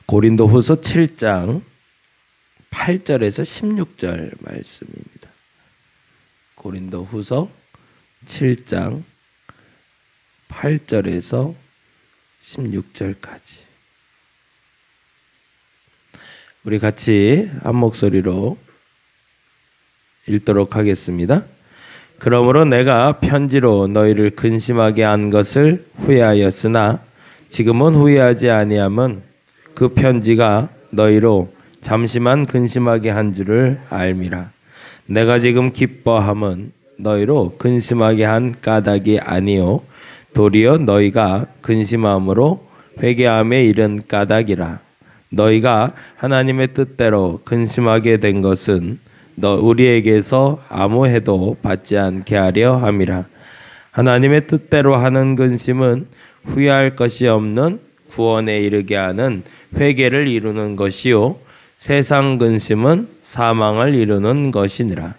고린도후서 7장 8절에서 16절 말씀입니다. 고린도후서 7장 8절에서 16절까지 우리 같이 한 목소리로 읽도록 하겠습니다. 그러므로 내가 편지로 너희를 근심하게 한 것을 후회하였으나 지금은 후회하지 아니함은 그 편지가 너희로 잠시만 근심하게 한 줄을 알미라. 내가 지금 기뻐함은 너희로 근심하게 한 까닭이 아니요 도리어 너희가 근심함으로 회개함에 이른 까닭이라. 너희가 하나님의 뜻대로 근심하게 된 것은 우리에게서 아무 해도 받지 않게 하려 함이라. 하나님의 뜻대로 하는 근심은 후회할 것이 없는 구원에 이르게 하는 회개를 이루는 것이요 세상 근심은 사망을 이루는 것이니라.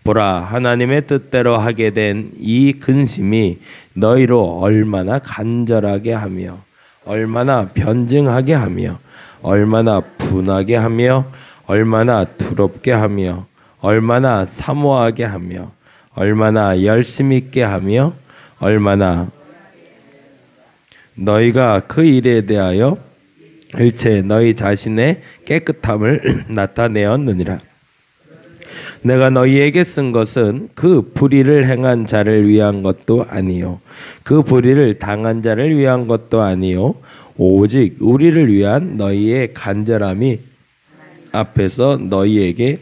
보라, 하나님의 뜻대로 하게 된 이 근심이 너희로 얼마나 간절하게 하며 얼마나 변증하게 하며 얼마나 분하게 하며 얼마나 두렵게 하며 얼마나 사모하게 하며 얼마나 열심 있게 하며 얼마나 너희가 그 일에 대하여 일체 너희 자신의 깨끗함을 나타내었느니라. 내가 너희에게 쓴 것은 그 불의를 행한 자를 위한 것도 아니요 그 불의를 당한 자를 위한 것도 아니요 오직 우리를 위한 너희의 간절함이 앞에서 너희에게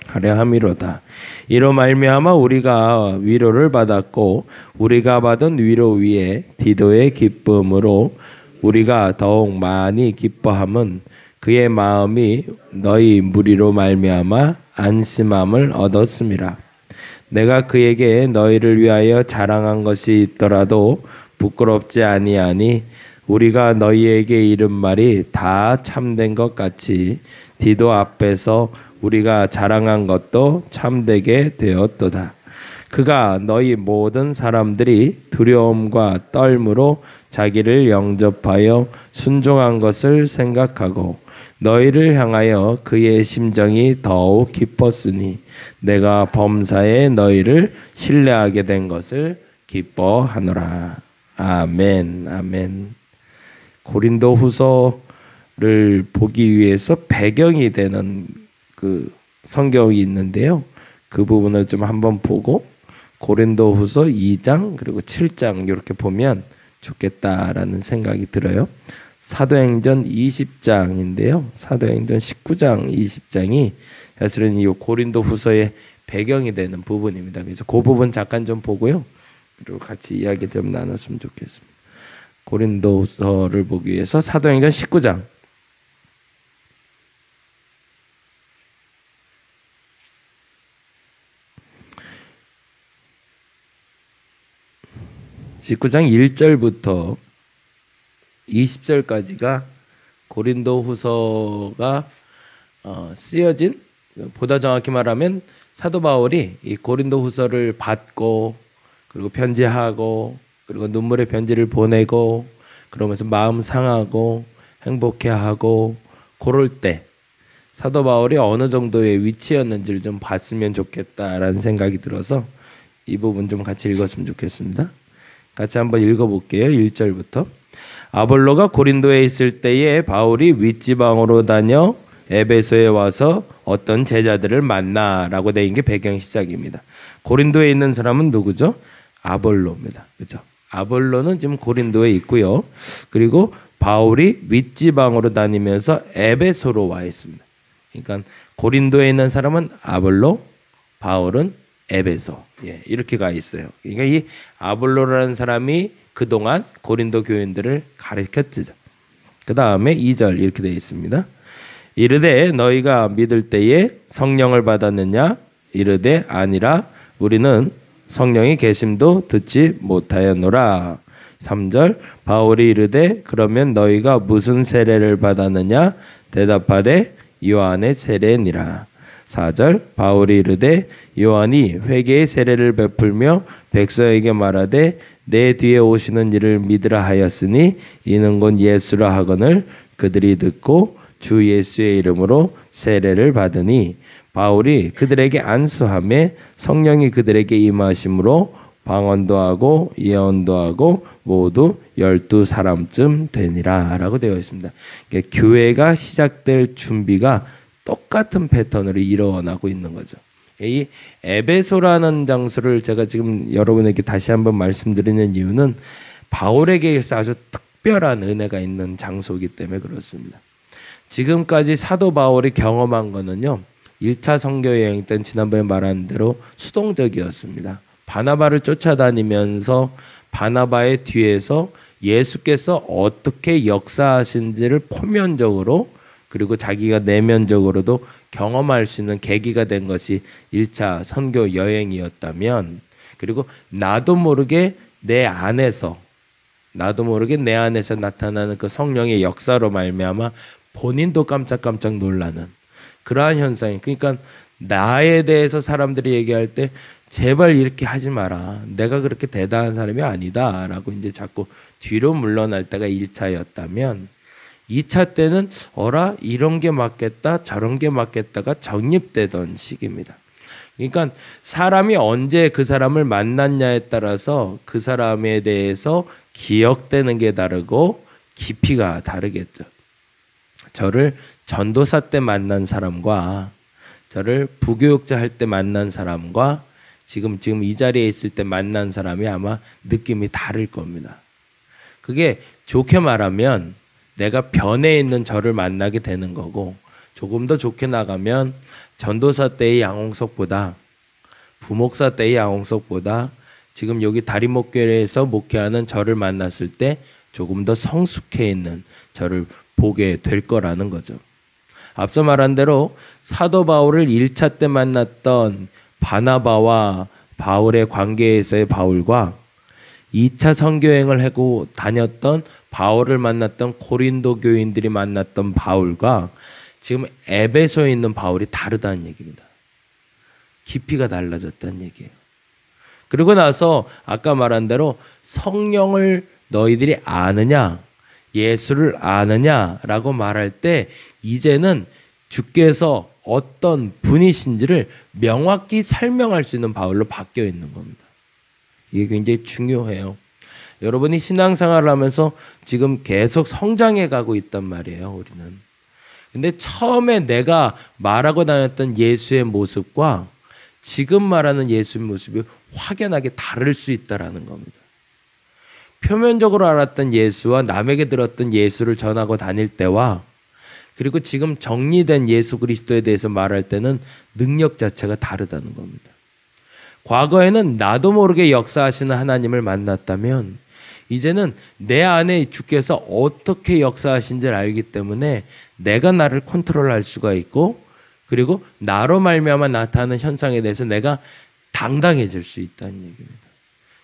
하려 함이로다. 이로 말미암아 우리가 위로를 받았고 우리가 받은 위로 위에 디도의 기쁨으로 우리가 더욱 많이 기뻐함은 그의 마음이 너희 무리로 말미암아 안심함을 얻었음이라. 내가 그에게 너희를 위하여 자랑한 것이 있더라도 부끄럽지 아니하니 우리가 너희에게 이른 말이 다 참된 것 같이 디도 앞에서 우리가 자랑한 것도 참되게 되었도다. 그가 너희 모든 사람들이 두려움과 떨므로 자기를 영접하여 순종한 것을 생각하고 너희를 향하여 그의 심정이 더욱 깊었으니 내가 범사에 너희를 신뢰하게 된 것을 기뻐하노라. 아멘. 아멘. 고린도후서를 보기 위해서 배경이 되는 그 성경이 있는데요. 그 부분을 좀 한번 보고 고린도후서 2장 그리고 7장 이렇게 보면 좋겠다라는 생각이 들어요. 사도행전 20장인데요. 사도행전 19장 20장이 사실은 이 고린도후서의 배경이 되는 부분입니다. 그래서 그 부분 잠깐 좀 보고요. 그리고 같이 이야기 좀 나눴으면 좋겠습니다. 고린도후서를 보기 위해서 사도행전 19장 1절부터 20절까지가 고린도후서가 쓰여진, 보다 정확히 말하면 사도 바울이 이 고린도후서를 받고 그리고 편지하고 그리고 눈물의 편지를 보내고 그러면서 마음 상하고 행복해하고 그럴 때 사도 바울이 어느 정도의 위치였는지를 좀 봤으면 좋겠다라는 생각이 들어서 이 부분 좀 같이 읽었으면 좋겠습니다. 같이 한번 읽어볼게요. 1절부터. 아볼로가 고린도에 있을 때에 바울이 윗지방으로 다녀 에베소에 와서 어떤 제자들을 만나라고 되어 있는 게 배경 시작입니다. 고린도에 있는 사람은 누구죠? 아볼로입니다. 그렇죠? 아볼로는 지금 고린도에 있고요. 그리고 바울이 윗지방으로 다니면서 에베소로 와 있습니다. 그러니까 고린도에 있는 사람은 아볼로, 바울은 에베소. 이렇게 가 있어요. 그러니까 이 아볼로라는 사람이 그동안 고린도 교인들을 가르쳤죠. 그 다음에 2절 이렇게 되어 있습니다. 이르되 너희가 믿을 때에 성령을 받았느냐? 이르되 아니라 우리는 성령이 계심도 듣지 못하였노라. 3절 바울이 이르되 그러면 너희가 무슨 세례를 받았느냐? 대답하되 요한의 세례니라. 4절 바울이 이르되 요한이 회개의 세례를 베풀며 백성에게 말하되 내 뒤에 오시는 이를 믿으라 하였으니 이는 곧 예수라 하거늘 그들이 듣고 주 예수의 이름으로 세례를 받으니 바울이 그들에게 안수하며 성령이 그들에게 임하심으로 방언도 하고 예언도 하고 모두 12사람쯤 되니라 라고 되어 있습니다. 그러니까 교회가 시작될 준비가 똑같은 패턴으로 일어나고 있는 거죠. 이 에베소라는 장소를 제가 지금 여러분에게 다시 한번 말씀드리는 이유는 바울에게서 아주 특별한 은혜가 있는 장소이기 때문에 그렇습니다. 지금까지 사도 바울이 경험한 거는요, 1차 선교 여행 때 지난번에 말한 대로 수동적이었습니다. 바나바를 쫓아다니면서 바나바의 뒤에서 예수께서 어떻게 역사하신지를 표면적으로 그리고 자기가 내면적으로도 경험할 수 있는 계기가 된 것이 1차 선교 여행이었다면, 그리고 나도 모르게 내 안에서 나타나는 그 성령의 역사로 말미암아 본인도 깜짝깜짝 놀라는 그러한 현상이, 그러니까 나에 대해서 사람들이 얘기할 때 제발 이렇게 하지 마라, 내가 그렇게 대단한 사람이 아니다 라고 이제 자꾸 뒤로 물러날 때가 1차였다면 2차 때는 어라 이런 게 맞겠다 저런 게 맞겠다가 정립되던 시기입니다. 그러니까 사람이 언제 그 사람을 만났냐에 따라서 그 사람에 대해서 기억되는 게 다르고 깊이가 다르겠죠. 저를 전도사 때 만난 사람과 저를 부교육자 할 때 만난 사람과 지금 이 자리에 있을 때 만난 사람이 아마 느낌이 다를 겁니다. 그게 좋게 말하면 내가 변해 있는 저를 만나게 되는 거고, 조금 더 좋게 나가면 전도사 때의 양홍석보다 부목사 때의 양홍석보다 지금 여기 다리목교회에서 목회하는 저를 만났을 때 조금 더 성숙해 있는 저를 보게 될 거라는 거죠. 앞서 말한 대로 사도 바울을 1차 때 만났던 바나바와 바울의 관계에서의 바울과 2차 선교행을 하고 다녔던 바울을 만났던 고린도 교인들이 만났던 바울과 지금 에베소에 있는 바울이 다르다는 얘기입니다. 깊이가 달라졌다는 얘기예요. 그리고 나서 아까 말한 대로 성령을 너희들이 아느냐, 예수를 아느냐라고 말할 때 이제는 주께서 어떤 분이신지를 명확히 설명할 수 있는 바울로 바뀌어 있는 겁니다. 이게 굉장히 중요해요. 여러분이 신앙생활을 하면서 지금 계속 성장해 가고 있단 말이에요, 우리는. 근데 처음에 내가 말하고 다녔던 예수의 모습과 지금 말하는 예수의 모습이 확연하게 다를 수 있다라는 겁니다. 표면적으로 알았던 예수와 남에게 들었던 예수를 전하고 다닐 때와 그리고 지금 정리된 예수 그리스도에 대해서 말할 때는 능력 자체가 다르다는 겁니다. 과거에는 나도 모르게 역사하시는 하나님을 만났다면 이제는 내 안에 주께서 어떻게 역사하신지를 알기 때문에 내가 나를 컨트롤할 수가 있고, 그리고 나로 말미암아 나타나는 현상에 대해서 내가 당당해질 수 있다는 얘기입니다.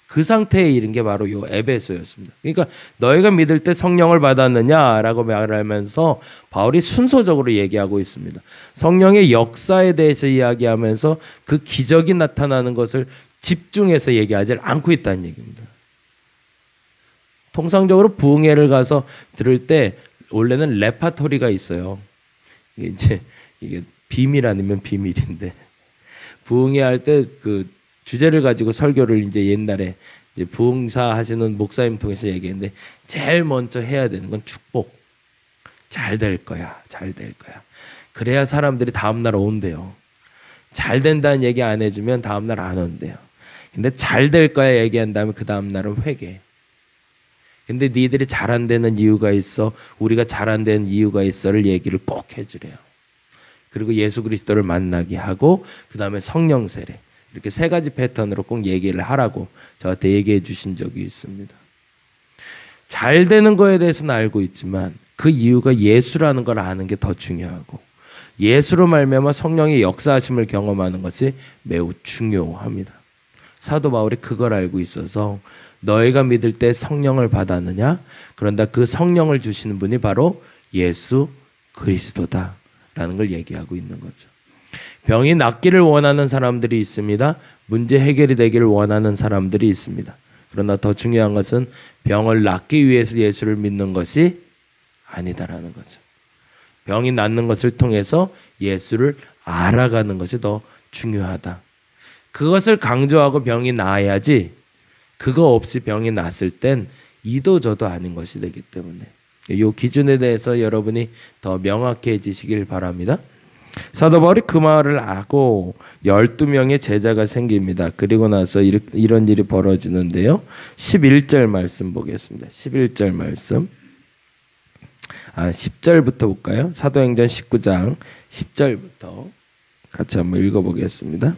그 상태에 이른 게 바로 요 에베소였습니다. 그러니까 너희가 믿을 때 성령을 받았느냐라고 말하면서 바울이 순서적으로 얘기하고 있습니다. 성령의 역사에 대해서 이야기하면서 그 기적이 나타나는 것을 집중해서 얘기하지 않고 있다는 얘기입니다. 통상적으로 부흥회를 가서 들을 때 원래는 레파토리가 있어요. 이게 비밀 아니면 비밀인데, 부흥회 할 때 그 주제를 가지고 설교를 이제 옛날에 이제 부흥사 하시는 목사님 통해서 얘기했는데, 제일 먼저 해야 되는 건 축복. 잘 될 거야, 잘 될 거야. 그래야 사람들이 다음 날 온대요. 잘 된다는 얘기 안 해주면 다음 날 안 온대요. 근데 잘 될 거야 얘기한 다음에 그 다음 날은 회개. 근데 니들이 잘 안 되는 이유가 있어, 우리가 잘 안 되는 이유가 있어를 얘기를 꼭 해주래요. 그리고 예수 그리스도를 만나게 하고 그 다음에 성령 세례, 이렇게 세 가지 패턴으로 꼭 얘기를 하라고 저한테 얘기해 주신 적이 있습니다. 잘 되는 거에 대해서는 알고 있지만 그 이유가 예수라는 걸 아는 게 더 중요하고, 예수로 말미암아 성령의 역사하심을 경험하는 것이 매우 중요합니다. 사도 바울이 그걸 알고 있어서 너희가 믿을 때 성령을 받았느냐? 그런다 그 성령을 주시는 분이 바로 예수 그리스도다 라는 걸 얘기하고 있는 거죠. 병이 낫기를 원하는 사람들이 있습니다. 문제 해결이 되기를 원하는 사람들이 있습니다. 그러나 더 중요한 것은 병을 낫기 위해서 예수를 믿는 것이 아니다라는 거죠. 병이 낫는 것을 통해서 예수를 알아가는 것이 더 중요하다. 그것을 강조하고 병이 나아야지 그거 없이 병이 났을 땐 이도 저도 아닌 것이 되기 때문에 이 기준에 대해서 여러분이 더 명확해지시길 바랍니다. 사도 바울이 그 말을 하고 12명의 제자가 생깁니다. 그리고 나서 이런 일이 벌어지는데요. 11절 말씀 보겠습니다. 11절 말씀. 10절부터 볼까요? 사도행전 19장 10절부터 같이 한번 읽어보겠습니다.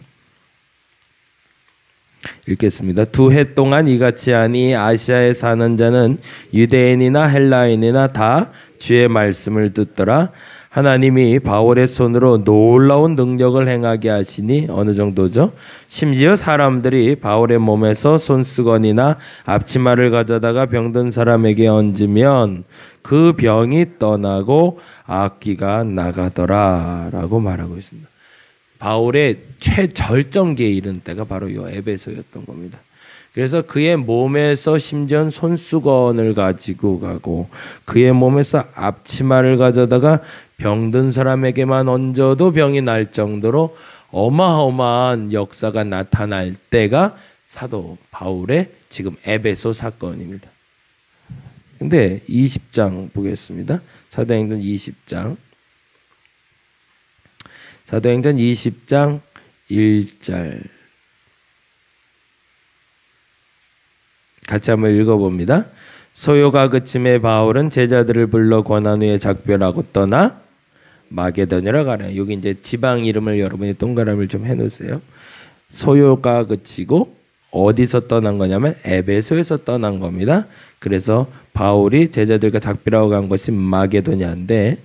읽겠습니다. 2해 동안 이같이 하니 아시아에 사는 자는 유대인이나 헬라인이나 다 주의 말씀을 듣더라. 하나님이 바울의 손으로 놀라운 능력을 행하게 하시니 어느 정도죠? 심지어 사람들이 바울의 몸에서 손수건이나 앞치마를 가져다가 병든 사람에게 얹으면 그 병이 떠나고 악귀가 나가더라 라고 말하고 있습니다. 바울의 최절정기에 이른 때가 바로 이 에베소였던 겁니다. 그래서 그의 몸에서 심지어 손수건을 가지고 가고 그의 몸에서 앞치마를 가져다가 병든 사람에게만 얹어도 병이 날 정도로 어마어마한 역사가 나타날 때가 사도 바울의 지금 에베소 사건입니다. 근데 20장 보겠습니다. 사도행전 20장. 사도행전 20장 1절 같이 한번 읽어봅니다. 소요가 그침에 바울은 제자들을 불러 권한 후에 작별하고 떠나 마게도냐로 가라. 여기 이제 지방 이름을 여러분이 동그라미를 좀 해놓으세요. 소요가 그치고 어디서 떠난 거냐면 에베소에서 떠난 겁니다. 그래서 바울이 제자들과 작별하고 간 것이 마게도냐인데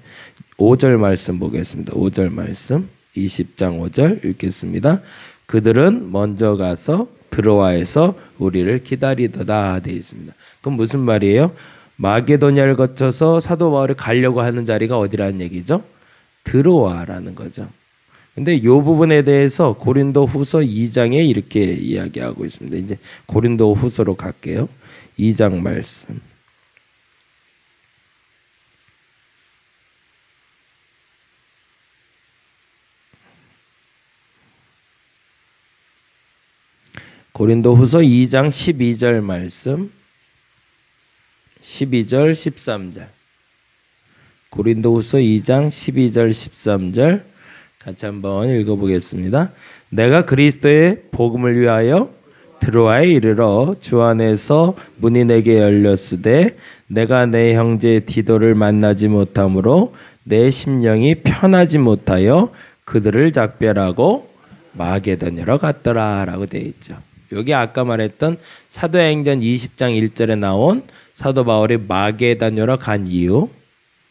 5절 말씀 보겠습니다. 5절 말씀 20장 5절 읽겠습니다. 그들은 먼저 가서 드로아에서 우리를 기다리더다 되어 있습니다. 그럼 무슨 말이에요? 마게도냐를 거쳐서 사도 바울이 가려고 하는 자리가 어디라는 얘기죠? 드로아라는 거죠. 근데 이 부분에 대해서 고린도 후서 2장에 이렇게 이야기하고 있습니다. 이제 고린도 후서로 갈게요. 2장 말씀. 고린도 후서 2장 12절 말씀 12절 13절 고린도 후서 2장 12절 13절 같이 한번 읽어보겠습니다. 내가 그리스도의 복음을 위하여 드로아에 이르러 주 안에서 문이 내게 열렸으되 내가 내 형제 디도를 만나지 못하므로 내 심령이 편하지 못하여 그들을 작별하고 마게도냐로 갔더라 라고 되어 있죠. 여기 아까 말했던 사도행전 20장 1절에 나온 사도 바울이 마게도냐로 간 이유,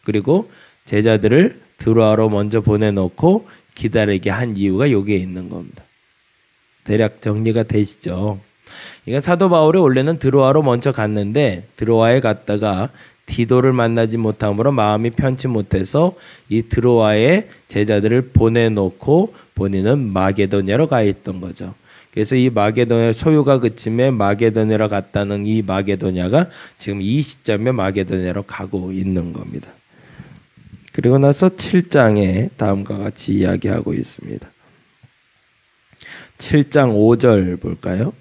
그리고 제자들을 드로아로 먼저 보내놓고 기다리게 한 이유가 여기에 있는 겁니다. 대략 정리가 되시죠? 그러니까 사도 바울이 원래는 드로아로 먼저 갔는데 드로아에 갔다가 디도를 만나지 못함으로 마음이 편치 못해서 이 드로아에 제자들을 보내놓고 본인은 마게도냐로 가 있던 거죠. 그래서 이 마게도냐 소요가 그침에 마게도냐로 갔다는 이 마게도냐가 지금 이 시점에 마게도냐로 가고 있는 겁니다. 그리고 나서 7장에 다음과 같이 이야기하고 있습니다. 7장 5절 볼까요?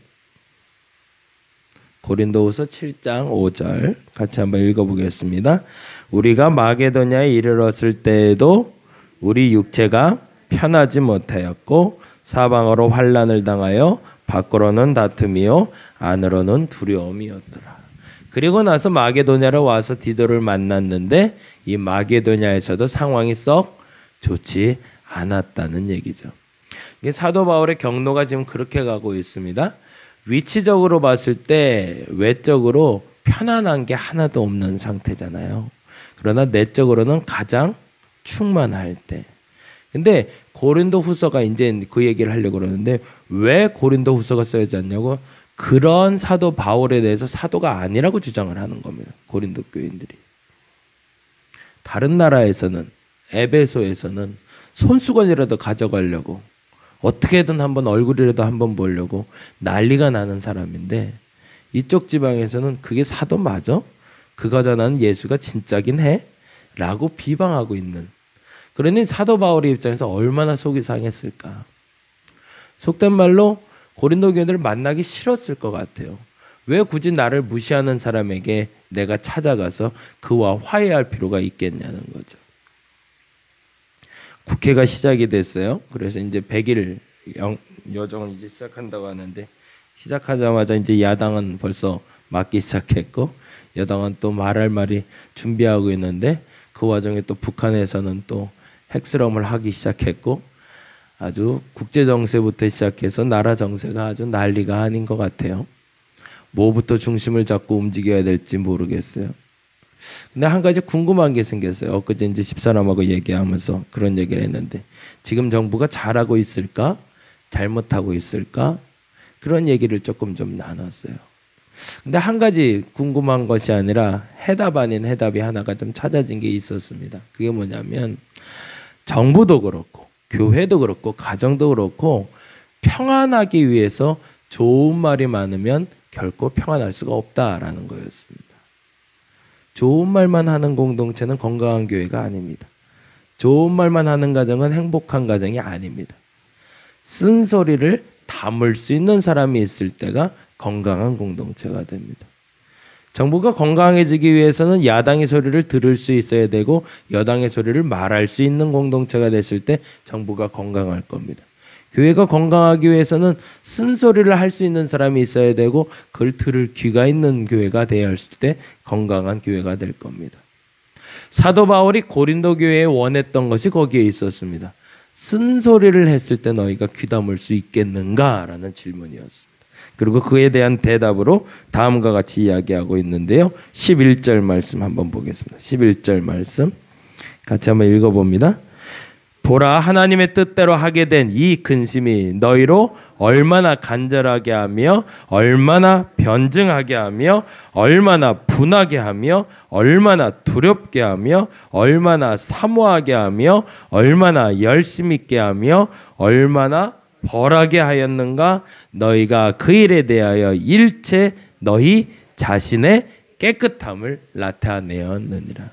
고린도후서 7장 5절 같이 한번 읽어보겠습니다. 우리가 마게도냐에 이르렀을 때에도 우리 육체가 편하지 못하였고 사방으로 환난을 당하여 밖으로는 다툼이요 안으로는 두려움이었더라. 그리고 나서 마게도냐로 와서 디도를 만났는데 이 마게도냐에서도 상황이 썩 좋지 않았다는 얘기죠. 이게 사도 바울의 경로가 지금 그렇게 가고 있습니다. 위치적으로 봤을 때 외적으로 편안한 게 하나도 없는 상태잖아요. 그러나 내적으로는 가장 충만할 때. 근데 고린도 후서가 이제 그 얘기를 하려고 그러는데 왜 고린도 후서가 써야지 않냐고, 그런 사도 바울에 대해서 사도가 아니라고 주장을 하는 겁니다. 고린도 교인들이. 다른 나라에서는, 에베소에서는 손수건이라도 가져가려고 어떻게든 한번 얼굴이라도 한번 보려고 난리가 나는 사람인데, 이쪽 지방에서는 그게 사도 맞아? 그가 전하는 예수가 진짜긴 해? 라고 비방하고 있는. 그러니 사도 바울의 입장에서 얼마나 속이 상했을까. 속된 말로 고린도 교인들을 만나기 싫었을 것 같아요. 왜 굳이 나를 무시하는 사람에게 내가 찾아가서 그와 화해할 필요가 있겠냐는 거죠. 국회가 시작이 됐어요. 그래서 이제 100일 여정을 이제 시작한다고 하는데, 시작하자마자 이제 야당은 벌써 맞기 시작했고 여당은 또 말할 말이 준비하고 있는데, 그 와중에 또 북한에서는 또 핵실험을 하기 시작했고, 아주 국제 정세부터 시작해서 나라 정세가 아주 난리가 아닌 것 같아요. 뭐부터 중심을 잡고 움직여야 될지 모르겠어요. 근데 한 가지 궁금한 게 생겼어요. 엊그제 이제 집사람하고 얘기하면서 그런 얘기를 했는데, 지금 정부가 잘하고 있을까? 잘못하고 있을까? 그런 얘기를 조금 좀 나눴어요. 근데 한 가지 궁금한 것이 아니라 해답 아닌 해답이 하나가 좀 찾아진 게 있었습니다. 그게 뭐냐면, 정부도 그렇고 교회도 그렇고 가정도 그렇고 평안하기 위해서 좋은 말이 많으면 결코 평안할 수가 없다라는 거였습니다. 좋은 말만 하는 공동체는 건강한 교회가 아닙니다. 좋은 말만 하는 가정은 행복한 가정이 아닙니다. 쓴소리를 담을 수 있는 사람이 있을 때가 건강한 공동체가 됩니다. 정부가 건강해지기 위해서는 야당의 소리를 들을 수 있어야 되고 여당의 소리를 말할 수 있는 공동체가 됐을 때 정부가 건강할 겁니다. 교회가 건강하기 위해서는 쓴소리를 할 수 있는 사람이 있어야 되고 그걸 들을 귀가 있는 교회가 되어야 할 때 건강한 교회가 될 겁니다. 사도 바울이 고린도 교회에 원했던 것이 거기에 있었습니다. 쓴소리를 했을 때 너희가 귀담을 수 있겠는가라는 질문이었습니다. 그리고 그에 대한 대답으로 다음과 같이 이야기하고 있는데요. 11절 말씀 한번 보겠습니다. 11절 말씀 같이 한번 읽어봅니다. 보라, 하나님의 뜻대로 하게 된 이 근심이 너희로 얼마나 간절하게 하며 얼마나 변증하게 하며 얼마나 분하게 하며 얼마나 두렵게 하며 얼마나 사모하게 하며 얼마나 열심 있게 하며 얼마나 벌하게 하였는가. 너희가 그 일에 대하여 일체 너희 자신의 깨끗함을 나타내었느니라.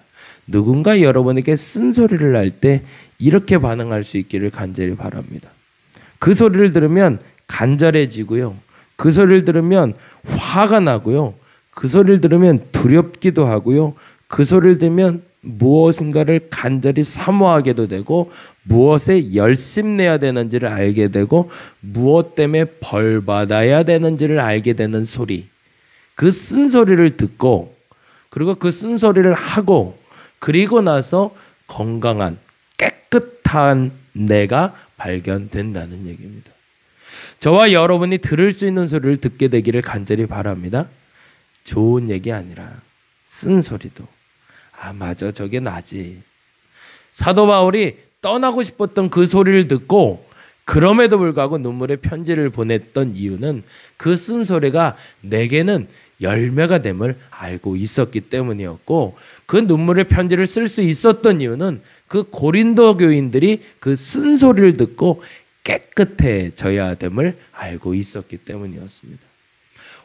누군가 여러분에게 쓴소리를 할 때 이렇게 반응할 수 있기를 간절히 바랍니다. 그 소리를 들으면 간절해지고요. 그 소리를 들으면 화가 나고요. 그 소리를 들으면 두렵기도 하고요. 그 소리를 들으면 무엇인가를 간절히 사모하게도 되고 무엇에 열심내야 되는지를 알게 되고 무엇 때문에 벌 받아야 되는지를 알게 되는 소리. 그 쓴소리를 듣고 그리고 그 쓴소리를 하고 그리고 나서 건강한 깨끗한 내가 발견된다는 얘기입니다. 저와 여러분이 들을 수 있는 소리를 듣게 되기를 간절히 바랍니다. 좋은 얘기 아니라 쓴소리도 맞아, 저게 나지. 사도 바울이 떠나고 싶었던 그 소리를 듣고 그럼에도 불구하고 눈물의 편지를 보냈던 이유는 그 쓴소리가 내게는 열매가 됨을 알고 있었기 때문이었고, 그 눈물의 편지를 쓸 수 있었던 이유는 그 고린도 교인들이 그 쓴소리를 듣고 깨끗해져야 됨을 알고 있었기 때문이었습니다.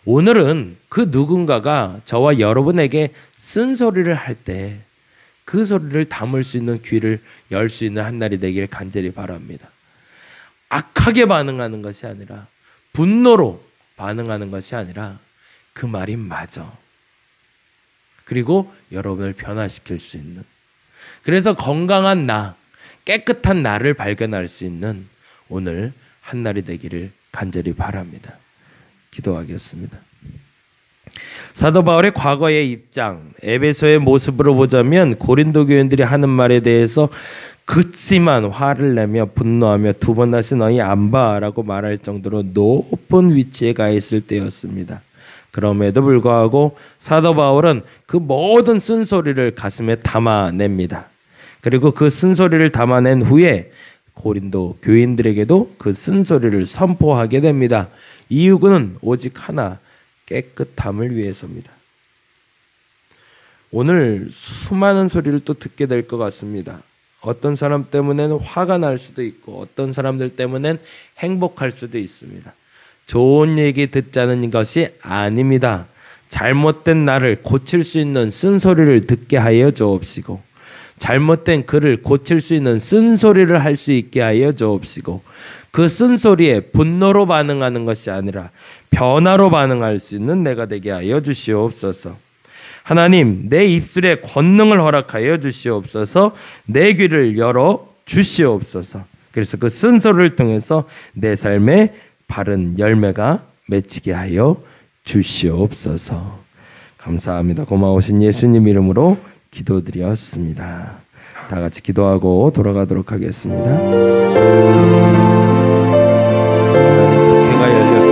오늘은 그 누군가가 저와 여러분에게 쓴소리를 할 때 그 소리를 담을 수 있는 귀를 열 수 있는 한날이 되기를 간절히 바랍니다. 악하게 반응하는 것이 아니라 분노로 반응하는 것이 아니라 그 말이 맞아. 그리고 여러분을 변화시킬 수 있는, 그래서 건강한 나, 깨끗한 나를 발견할 수 있는 오늘 한날이 되기를 간절히 바랍니다. 기도하겠습니다. 사도 바울의 과거의 입장, 에베소의 모습으로 보자면 고린도 교인들이 하는 말에 대해서 극심한 화를 내며 분노하며 두 번 다시 너희 안 봐라고 말할 정도로 높은 위치에 가 있을 때였습니다. 그럼에도 불구하고 사도 바울은 그 모든 쓴소리를 가슴에 담아냅니다. 그리고 그 쓴소리를 담아낸 후에 고린도 교인들에게도 그 쓴소리를 선포하게 됩니다. 이유는 오직 하나, 깨끗함을 위해서입니다. 오늘 수많은 소리를 또 듣게 될 것 같습니다. 어떤 사람 때문에는 화가 날 수도 있고 어떤 사람들 때문엔 행복할 수도 있습니다. 좋은 얘기 듣자는 것이 아닙니다. 잘못된 나를 고칠 수 있는 쓴소리를 듣게 하여 주옵시고 잘못된 글을 고칠 수 있는 쓴소리를 할 수 있게 하여 주옵시고 그 쓴소리에 분노로 반응하는 것이 아니라 변화로 반응할 수 있는 내가 되게 하여 주시옵소서. 하나님, 내 입술에 권능을 허락하여 주시옵소서. 내 귀를 열어 주시옵소서. 그래서 그 쓴소리를 통해서 내 삶에 바른 열매가 맺히게 하여 주시옵소서. 감사합니다. 고마우신 예수님 이름으로 기도드렸습니다. 다 같이 기도하고 돌아가도록 하겠습니다. 국회가 열렸습니다.